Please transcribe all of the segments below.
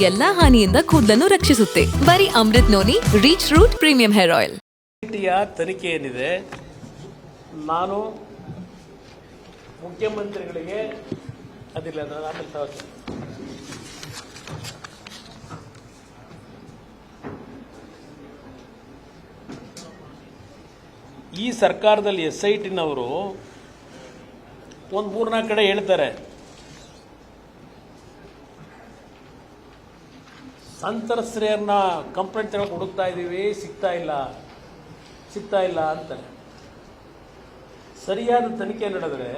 ಎಲ್ಲಾ ಹಾನಿಯಿಂದ ಕೂದಲನ್ನು ರಕ್ಷಿಸುತ್ತೆ. ಬರೀ Amrit noni reach root premium hair oil. ತನಿಖೆ ಏನಿದೆ, ನಾನು ಮುಖ್ಯಮಂತ್ರಿಗಳಿಗೆ ಅದಿಲ್ಲ ಈ ಸರ್ಕಾರದಲ್ಲಿ SITನವರು ಒಂದು 3-4 ಕಡೆ ಹೇಳ್ತಾರೆ, ಸಂತ್ರಸ್ತೆಯರನ್ನ ಕಂಪ್ಲೇಂಟ್ ತಗೊಂಡು ಹುಡುಕ್ತಾ ಇದ್ದೀವಿ, ಸಿಗ್ತಾ ಇಲ್ಲ ಅಂತಾರೆ. ಸರಿಯಾದ ತನಿಖೆ ನಡೆದರೆ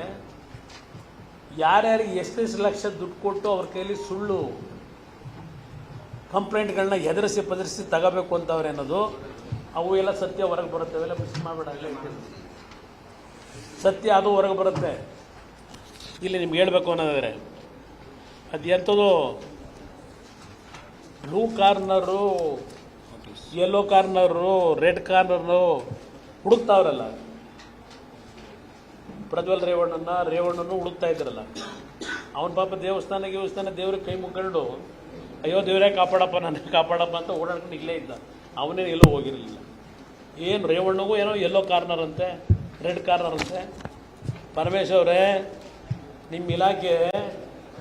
ಯಾರ್ಯಾರಿಗೆ ಎಷ್ಟು ಲಕ್ಷ ದುಡ್ಡು ಕೊಟ್ಟು ಅವ್ರ ಕೈಲಿ ಸುಳ್ಳು ಕಂಪ್ಲೇಂಟ್ಗಳನ್ನ ಎದುರಿಸಿ ತಗೋಬೇಕು ಅಂತವ್ರೆ ಅನ್ನೋದು, ಅವು ಎಲ್ಲ ಸತ್ಯ ಹೊರಗೆ ಬರುತ್ತೆ. ಅವೆಲ್ಲ ಮಿಸ್ ಮಾಡಬೇಡ, ಸತ್ಯ ಅದು ಹೊರಗೆ ಬರುತ್ತೆ. ಇಲ್ಲಿ ನಿಮ್ಗೆ ಹೇಳಬೇಕು ಅನ್ನೋದಾದರೆ ಅದು ಎಂಥದ್ದು blue corner, yellow corner, red corner ಹುಡುಕ್ತಾವ್ರಲ್ಲ. ಪ್ರಜ್ವಲ್ ರೇವಣ್ಣನು ಹುಡುಕ್ತಾ ಇದ್ರಲ್ಲ, ಅವನ ಪಾಪ ದೇವಸ್ಥಾನ ದೇವ್ರಿಗೆ ಕೈ ಮುಗ್ಕೊಂಡು ಅಯ್ಯೋ ದೇವರೇ ಕಾಪಾಡಪ್ಪ, ನನಗೆ ಕಾಪಾಡಪ್ಪ ಅಂತ ಓಡಾಡ್ಕೊಂಡು ಇಲ್ಲೇ ಇದ್ದ. ಅವನೇ ಎಲ್ಲೋ ಹೋಗಿರಲಿಲ್ಲ. ಏನು ರೇವಣ್ಣಗೂ ಏನೋ ಯೆಲ್ಲೋ ಕಾರ್ನರ್ ಅಂತೆ, ರೆಡ್ ಕಾರ್ನರ್ ಅಂತೆ. ಪರಮೇಶ್ ಅವರೇ, ನಿಮ್ಮ ಇಲಾಖೆ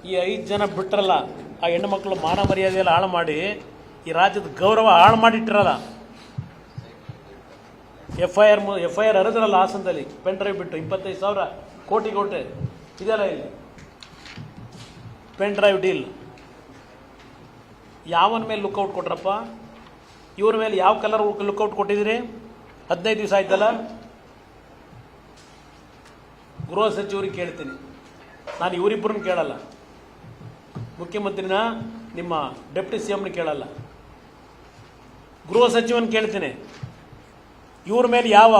ಈ 5 ಜನ ಬಿಟ್ರಲ್ಲ, ಆ ಹೆಣ್ಣು ಮಕ್ಕಳು ಮಾನ ಮರ್ಯಾದೆಯಲ್ಲಿ ಹಾಳು ಮಾಡಿ ಈ ರಾಜ್ಯದ ಗೌರವ ಹಾಳು ಮಾಡಿಟ್ಟಿರಲ್ಲ. FIR ಹರಿದ್ರಲ್ಲ ಹಾಸನದಲ್ಲಿ, ಪೆನ್ ಡ್ರೈವ್ ಬಿಟ್ಟು 25,000 ಕೋಟಿ ಇದೆಲ್ಲ ಇಲ್ಲಿ ಪೆನ್ ಡ್ರೈವ್ ಡೀಲ್. ಯಾವನ ಮೇಲೆ ಲುಕ್ಔಟ್ ಕೊಟ್ರಪ್ಪ? ಇವ್ರ ಮೇಲೆ ಯಾವ ಕಲರ್ ಲುಕ್ಔಟ್ ಕೊಟ್ಟಿದ್ದೀರಿ? 15 ದಿವಸ ಆಯ್ತಲ್ಲ. ಗೃಹ ಸಚಿವರಿಗೆ ಕೇಳ್ತೀನಿ ನಾನು, ಇವರಿಬ್ಬರನ್ನ ಕೇಳಲ್ಲ. ಮುಖ್ಯಮಂತ್ರಿನ ನಿಮ್ಮ ಡೆಪ್ಟಿ CMನ ಕೇಳಲ್ಲ, ಗೃಹ ಸಚಿವನ ಕೇಳ್ತೀನಿ. ಇವ್ರ ಮೇಲೆ ಯಾವ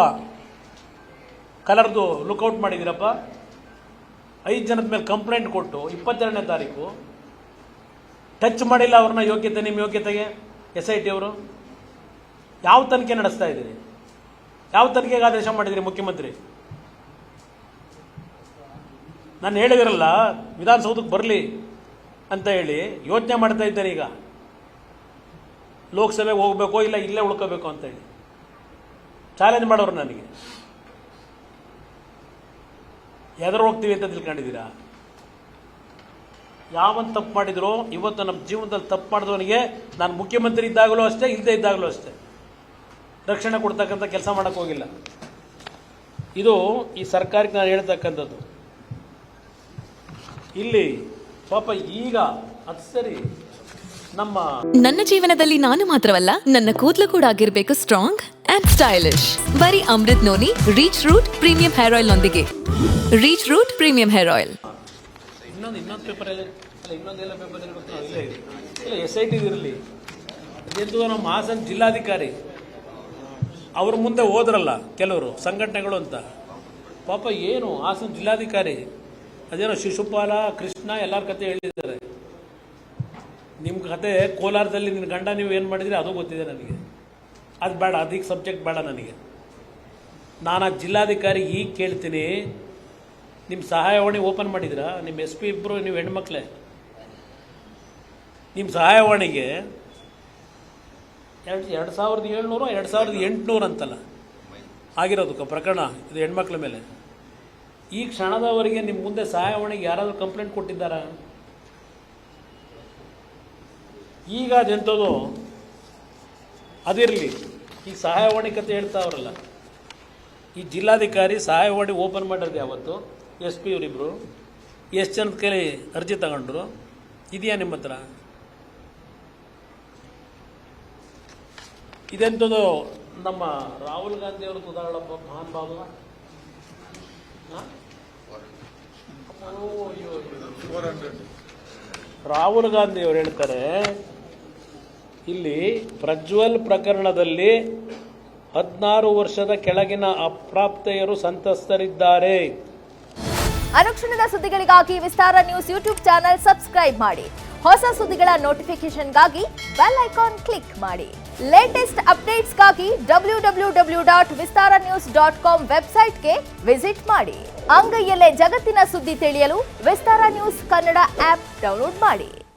ಕಲರ್ದು ಲುಕ್ಔಟ್ ಮಾಡಿದ್ದೀರಪ್ಪ? 5 ಜನದ ಮೇಲೆ ಕಂಪ್ಲೇಂಟ್ ಕೊಟ್ಟು 22ನೇ ತಾರೀಕು ಟಚ್ ಮಾಡಿಲ್ಲ ಅವ್ರನ್ನ. ನಿಮ್ಮ ಯೋಗ್ಯತೆಗೆ SIT ಅವರು ಯಾವ ತನಿಖೆ ನಡೆಸ್ತಾ ಇದ್ದೀರಿ? ಯಾವ ತನಿಖೆಗೆ ಆದೇಶ ಮಾಡಿದಿರಿ ಮುಖ್ಯಮಂತ್ರಿ? ನಾನು ಹೇಳಿದಿರಲ್ಲ ವಿಧಾನಸೌಧಕ್ಕೆ ಬರಲಿ ಅಂತ ಹೇಳಿ ಯೋಚನೆ ಮಾಡ್ತಾ ಇದ್ದಾರೆ. ಈಗ ಲೋಕಸಭೆಗೆ ಹೋಗಬೇಕೋ ಇಲ್ಲ ಇಲ್ಲೇ ಉಳ್ಕೋಬೇಕು ಅಂತ ಹೇಳಿ ಚಾಲೆಂಜ್ ಮಾಡೋರು ನನಗೆ. ಎದುರು ಹೋಗ್ತೀವಿ ಅಂತ ತಿಳ್ಕೊಂಡಿದ್ದೀರಾ? ಯಾವನ್ ತಪ್ಪು ಮಾಡಿದ್ರು ಇವತ್ತು ನಮ್ಮ ಜೀವನದಲ್ಲಿ ತಪ್ಪು ಮಾಡಿದವನಿಗೆ ನಾನು ಮುಖ್ಯಮಂತ್ರಿ ಇದ್ದಾಗಲೂ ಅಷ್ಟೇ, ಇಲ್ಲದೇ ಇದ್ದಾಗಲೂ ಅಷ್ಟೇ ರಕ್ಷಣೆ ಕೊಡ್ತಕ್ಕಂಥ ಕೆಲಸ ಮಾಡೋಕ್ಕೆ ಹೋಗಿಲ್ಲ. ಇದು ಈ ಸರ್ಕಾರಕ್ಕೆ ನಾನು ಹೇಳ್ತಕ್ಕಂಥದ್ದು. ಇಲ್ಲಿ ಪಾಪ ಈಗ ಅದು ಸರಿ, ನನ್ನ ಜೀವನದಲ್ಲಿ ನಾನು ಮಾತ್ರವಲ್ಲ, ನನ್ನ ಕೂದಲು ಕೂಡ ಆಗಿರಬೇಕು ಸ್ಟ್ರಾಂಗ್ ಅಂಡ್ ಸ್ಟೈಲಿಶ್. ಬರೀ Amrit noni reach root premium hair oil ನೊಂದಿಗೆ. Reach root premium hair oil. ಇನ್ನೊಂದು ಪೇಪರ್ ಇನ್ನೊಂದೆಲ್ಲ ಪೇಪರ್ ಇಲ್ಲ SIT ಇರಲಿ. ಎಂದು ನಮ್ಮ ಹಾಸನ ಜಿಲ್ಲಾಧಿಕಾರಿ ಅವ್ರ ಮುಂದೆ ಹೋದ್ರಲ್ಲ ಕೆಲವರು ಸಂಘಟನೆಗಳು ಅಂತ. ಪಾಪ ಏನು ಹಾಸನ ಜಿಲ್ಲಾಧಿಕಾರಿ ಅದೇನೋ ಶಿಶುಪಾಲ, ಕೃಷ್ಣ ಎಲ್ಲರ ಕತೆ ಹೇಳಿದ್ದಾರೆ. ನಿಮ್ಮ ಕತೆ ಕೋಲಾರದಲ್ಲಿ ನಿನ್ನ ಗಂಡ ನೀವು ಏನು ಮಾಡಿದ್ರಿ ಅದು ಗೊತ್ತಿದೆ ನನಗೆ. ಅದು ಬೇಡ, ಅದಕ್ಕೆ ಸಬ್ಜೆಕ್ಟ್ ಬೇಡ ನನಗೆ. ನಾನು ಆ ಜಿಲ್ಲಾಧಿಕಾರಿ ಈಗ ಕೇಳ್ತೀನಿ, ನಿಮ್ಮ ಸಹಾಯವಾಣಿ ಓಪನ್ ಮಾಡಿದ್ರಾ? ನಿಮ್ಮ SP ಇಬ್ಬರು ನೀವು ಹೆಣ್ಮಕ್ಳೇ. ನಿಮ್ಮ ಸಹಾಯವಾಣಿಗೆ 2700 2800 ಅಂತಲ್ಲ ಆಗಿರೋದು ಪ್ರಕರಣ, ಇದು ಹೆಣ್ಮಕ್ಳ ಮೇಲೆ. ಈ ಕ್ಷಣದವರೆಗೆ ನಿಮ್ಮ ಮುಂದೆ ಸಹಾಯವಾಣಿಗೆ ಯಾರಾದರೂ ಕಂಪ್ಲೇಂಟ್ ಕೊಟ್ಟಿದ್ದಾರಾ? ಈಗ ಅದೆಂಥದ್ದು ಅದಿರಲಿ. ಈಗ ಸಹಾಯವಾಣಿ ಕತೆ ಹೇಳ್ತಾವ್ರಲ್ಲ, ಈ ಜಿಲ್ಲಾಧಿಕಾರಿ ಸಹಾಯವಾಣಿ ಓಪನ್ ಮಾಡಿರೋದು ಯಾವತ್ತು? SP ಇವರಿಬ್ಬರು ಎಷ್ಟು ಜನದ ಕೈಲಿ ಅರ್ಜಿ ತಗೊಂಡ್ರು? ಇದೆಯಾ ನಿಮ್ಮ ಹತ್ರ? ಇದೆಂಥದ್ದು ನಮ್ಮ ರಾಹುಲ್ ಗಾಂಧಿ ಅವ್ರದ್ದು ಉದಾಹರಣೆ, ಮಹಾನ್ ಬಾಬು ರಾಹುಲ್ ಗಾಂಧಿ ಅವರು ಹೇಳ್ತಾರೆ, ಇಲ್ಲಿ ಪ್ರಜ್ವಲ್ ಪ್ರಕರಣದಲ್ಲಿ 16 ವರ್ಷದ ಕೆಳಗಿನ ಅಪ್ರಾಪ್ತೆಯರು ಸಂತ್ರಸ್ತರಿದ್ದಾರೆ. ಅನುಕ್ಷಣದ ಸುದ್ದಿಗಳಿಗಾಗಿ ವಿಸ್ತಾರ ನ್ಯೂಸ್ ಯೂಟ್ಯೂಬ್ ಚಾನೆಲ್ ಸಬ್ಸ್ಕ್ರೈಬ್ ಮಾಡಿ. ಹೊಸ ಸುದ್ದಿಗಳ ನೋಟಿಫಿಕೇಶನ್ಗಾಗಿ ಬೆಲ್ ಐಕಾನ್ ಕ್ಲಿಕ್ ಮಾಡಿ. ಲೇಟೆಸ್ಟ್ ಅಪ್ಡೇಟ್ಸ್ಗಾಗಿ www.vistaranews.com ವೆಬ್ಸೈಟ್ಗೆ ವಿಸಿಟ್ ಮಾಡಿ. ಅಂಗೈಯಲ್ಲೇ ಜಗತ್ತಿನ ಸುದ್ದಿ ತಿಳಿಯಲು ವಿಸ್ತಾರ ನ್ಯೂಸ್ ಕನ್ನಡ ಆಪ್ ಡೌನ್ಲೋಡ್ ಮಾಡಿ.